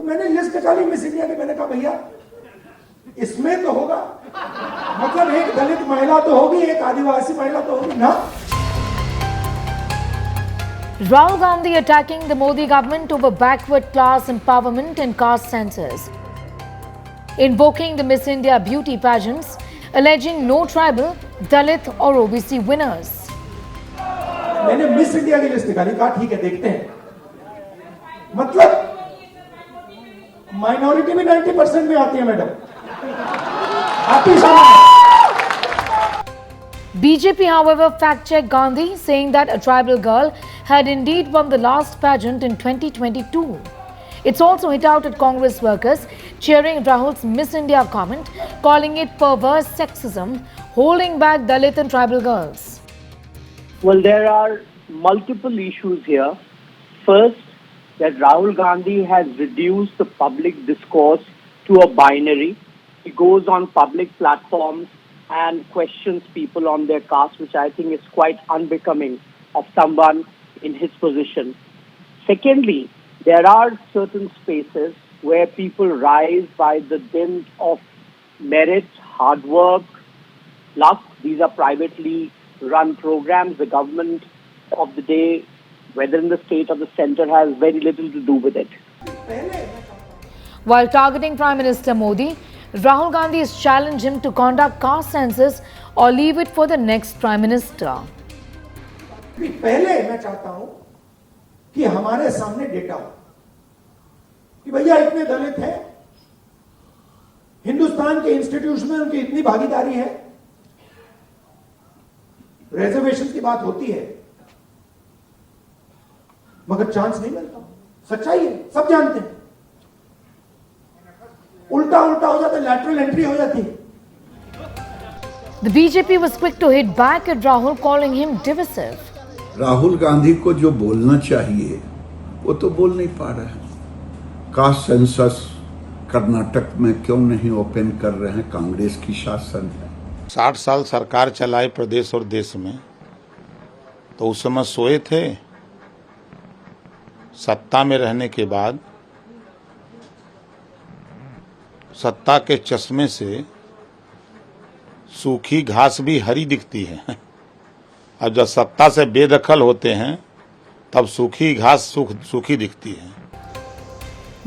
मैंने लिस्ट निकाली miss India की, मैंने कहा भैया इसमें तो होगा, मतलब एक दलित महिला तो होगी, एक आदिवासी महिला तो होगी ना। Rahul Gandhi attacking the Modi government over backward class empowerment and caste census. Invoking the Miss India beauty pageants, alleging no tribal, Dalit or OBC winners. मैंने मिस इंडिया की लिस्ट निकाली, कहा ठीक है देखते हैं, मतलब माइनॉरिटी भी 90% में आती है मैडम, आती शामिल। BJP, however, fact-checked Gandhi, saying that a tribal girl had indeed won the last pageant in 2022. It's also hit out at Congress workers, cheering Rahul's Miss India comment, calling it perverse sexism, holding back Dalit and tribal girls. Well, there are multiple issues here. First, that Rahul Gandhi has reduced the public discourse to a binary. He goes on public platforms and questions people on their caste, which I think is quite unbecoming of someone in his position. Secondly, there are certain spaces where people rise by the dint of merit, hard work, luck. These are privately run programs. The government of the day, whether in the state or the center, has very little to do with it. While targeting Prime Minister Modi, Rahul Gandhi has challenged him to conduct caste census or leave it for the next Prime Minister. पहले मैं चाहता हूं कि हमारे सामने data हो कि भैया इतने दलित हैं, हिंदुस्तान के इंस्टीट्यूशन में उनकी इतनी भागीदारी है, रिजर्वेशन की बात होती है मगर चांस नहीं मिलता। सच्चाई है, सब जानते हैं। उल्टा उल्टा हो जाता है, लैटरल एंट्री हो जाती है। The BJP was quick to hit back at Rahul, calling him divisive. Rahul Gandhi को जो बोलना चाहिए वो तो बोल नहीं पा रहे हैं। कास्ट सेंसस कर्नाटक में क्यों नहीं ओपन कर रहे हैं? कांग्रेस की शासन है। 60 साल सरकार चलाई प्रदेश और देश में, तो उस समय सोए थे। सत्ता में रहने के बाद सत्ता के चश्मे से सूखी घास भी हरी दिखती है। अब जब सत्ता से बेदखल होते हैं तब सूखी घास सूखी दिखती है।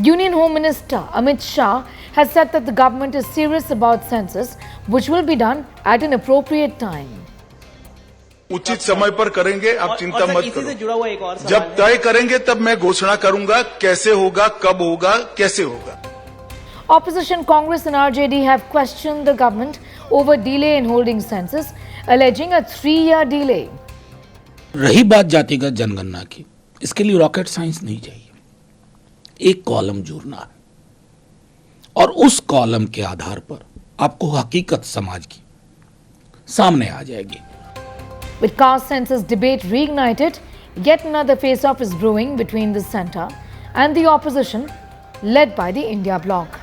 Union Home Minister Amit Shah has said that the government is serious about census, which will be done at an appropriate time. उचित समय पर करेंगे, आप चिंता मत करो। जब तय करेंगे तब मैं घोषणा करूंगा कैसे होगा, कब होगा, कैसे होगा। Opposition Congress and RJD have questioned the government over delay in holding census, alleging a 3-year delay. रही बात जातिगत जनगणना की, इसके लिए रॉकेट साइंस नहीं चाहिए। एक कॉलम जोड़ना है और उस कॉलम के आधार पर आपको हकीकत समाज की सामने आ जाएगी। With caste census debate reignited, yet another face-off is brewing between the centre and the opposition, led by the India Bloc.